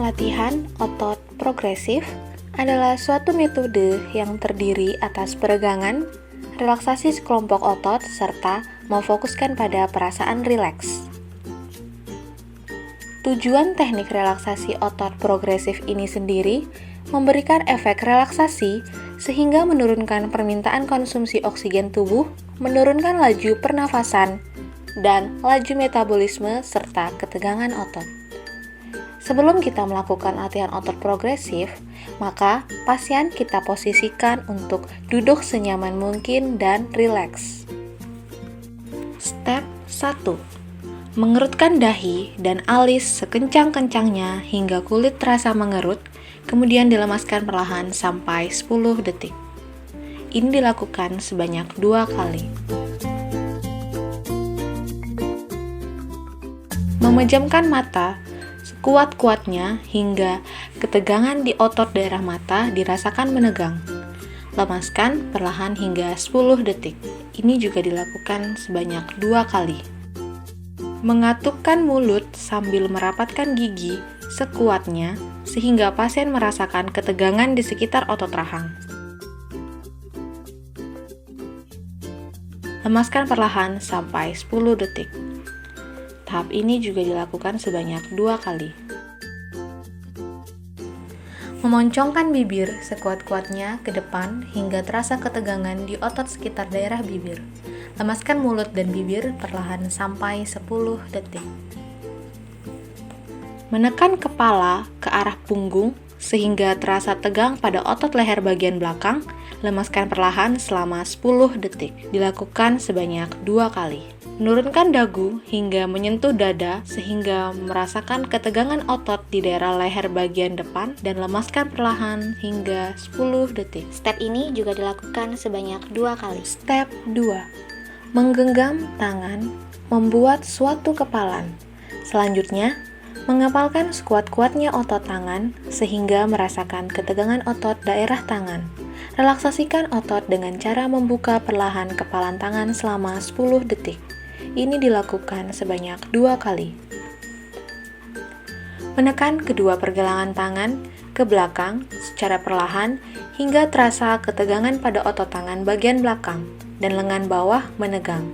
Latihan otot progresif adalah suatu metode yang terdiri atas peregangan, relaksasi sekelompok otot, serta memfokuskan pada perasaan rileks. Tujuan teknik relaksasi otot progresif ini sendiri memberikan efek relaksasi sehingga menurunkan permintaan konsumsi oksigen tubuh, menurunkan laju pernafasan, dan laju metabolisme serta ketegangan otot. Sebelum kita melakukan latihan otot progresif, maka pasien kita posisikan untuk duduk senyaman mungkin dan rileks. Step 1. Mengerutkan dahi dan alis sekencang-kencangnya hingga kulit terasa mengerut, kemudian dilemaskan perlahan sampai 10 detik. Ini dilakukan sebanyak 2 kali. Memejamkan mata sekuat-kuatnya hingga ketegangan di otot daerah mata dirasakan menegang. Lemaskan perlahan hingga 10 detik. Ini juga dilakukan sebanyak 2 kali. Mengatupkan mulut sambil merapatkan gigi sekuatnya sehingga pasien merasakan ketegangan di sekitar otot rahang. Lemaskan perlahan sampai 10 detik. Tahap ini juga dilakukan sebanyak 2 kali. Memoncongkan bibir sekuat-kuatnya ke depan hingga terasa ketegangan di otot sekitar daerah bibir. Lemaskan mulut dan bibir perlahan sampai 10 detik. Menekan kepala ke arah punggung sehingga terasa tegang pada otot leher bagian belakang. Lemaskan perlahan selama 10 detik. Dilakukan sebanyak 2 kali. Menurunkan dagu hingga menyentuh dada sehingga merasakan ketegangan otot di daerah leher bagian depan dan lemaskan perlahan hingga 10 detik. Step ini juga dilakukan sebanyak 2 kali. Step 2. Menggenggam tangan, membuat suatu kepalan. Selanjutnya, mengepalkan sekuat-kuatnya otot tangan sehingga merasakan ketegangan otot daerah tangan. Relaksasikan otot dengan cara membuka perlahan kepalan tangan selama 10 detik. Ini dilakukan sebanyak 2 kali. Menekan kedua pergelangan tangan ke belakang secara perlahan hingga terasa ketegangan pada otot tangan bagian belakang dan lengan bawah menegang.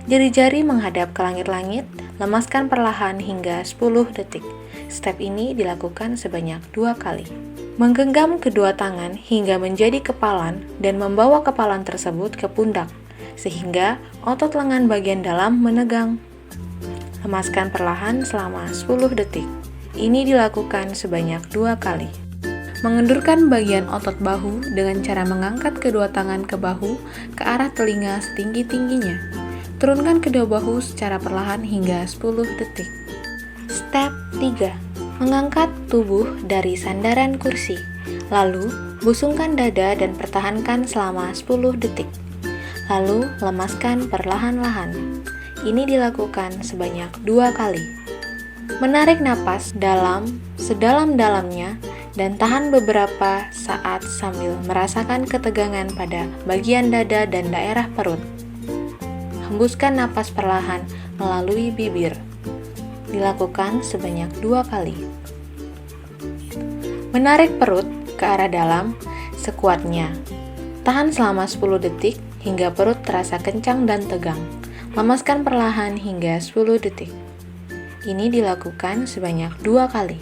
Jari-jari menghadap ke langit-langit, lemaskan perlahan hingga 10 detik. Step ini dilakukan sebanyak 2 kali. Menggenggam kedua tangan hingga menjadi kepalan dan membawa kepalan tersebut ke pundak, sehingga otot lengan bagian dalam menegang. Lemaskan perlahan selama 10 detik. Ini dilakukan sebanyak 2 kali. Mengendurkan bagian otot bahu dengan cara mengangkat kedua tangan ke bahu ke arah telinga setinggi-tingginya. Turunkan kedua bahu secara perlahan hingga 10 detik. Step 3. Mengangkat tubuh dari sandaran kursi. Lalu, busungkan dada dan pertahankan selama 10 detik. Lalu, lemaskan perlahan-lahan. Ini dilakukan sebanyak 2 kali. Menarik napas dalam sedalam-dalamnya dan tahan beberapa saat sambil merasakan ketegangan pada bagian dada dan daerah perut. Hembuskan napas perlahan melalui bibir. Dilakukan sebanyak 2 kali. Menarik perut ke arah dalam sekuatnya. Tahan selama 10 detik hingga perut terasa kencang dan tegang. Lemaskan perlahan hingga 10 detik. Ini dilakukan sebanyak 2 kali.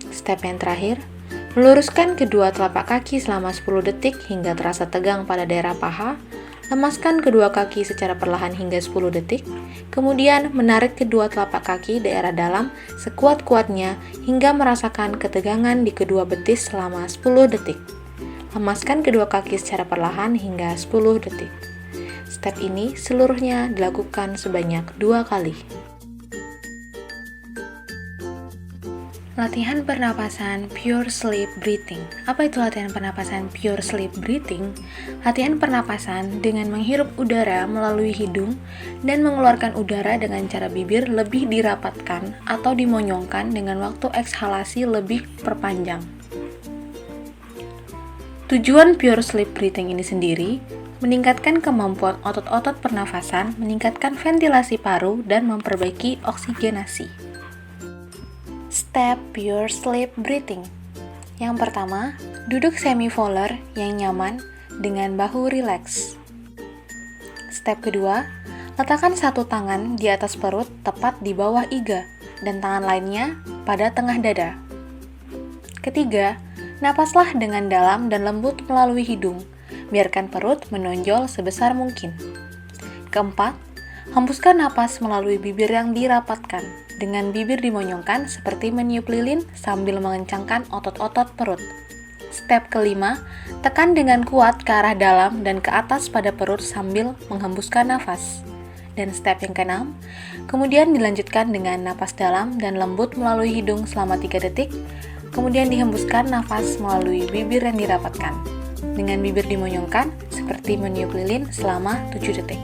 Step yang terakhir, meluruskan kedua telapak kaki selama 10 detik hingga terasa tegang pada daerah paha. Lemaskan kedua kaki secara perlahan hingga 10 detik. Kemudian menarik kedua telapak kaki daerah dalam sekuat-kuatnya hingga merasakan ketegangan di kedua betis selama 10 detik. Lemaskan kedua kaki secara perlahan hingga 10 detik. Step ini seluruhnya dilakukan sebanyak 2 kali. Latihan pernapasan Pure Sleep Breathing. Apa itu latihan pernapasan Pure Sleep Breathing? Latihan pernapasan dengan menghirup udara melalui hidung dan mengeluarkan udara dengan cara bibir lebih dirapatkan atau dimonyongkan dengan waktu ekshalasi lebih perpanjang. Tujuan Pure Sleep Breathing ini sendiri meningkatkan kemampuan otot-otot pernafasan, meningkatkan ventilasi paru, dan memperbaiki oksigenasi. Step Pure Sleep Breathing. Yang pertama, duduk semi-volar yang nyaman dengan bahu rileks. Step kedua, letakkan satu tangan di atas perut tepat di bawah iga dan tangan lainnya pada tengah dada. Ketiga, napaslah dengan dalam dan lembut melalui hidung. Biarkan perut menonjol sebesar mungkin. Keempat, hembuskan napas melalui bibir yang dirapatkan, dengan bibir dimonyongkan seperti meniup lilin sambil mengencangkan otot-otot perut. Step kelima, tekan dengan kuat ke arah dalam dan ke atas pada perut sambil menghembuskan nafas. Dan step yang keenam, kemudian dilanjutkan dengan napas dalam dan lembut melalui hidung selama 3 detik, kemudian dihembuskan nafas melalui bibir yang dirapatkan, dengan bibir dimonyongkan seperti meniup lilin selama 7 detik.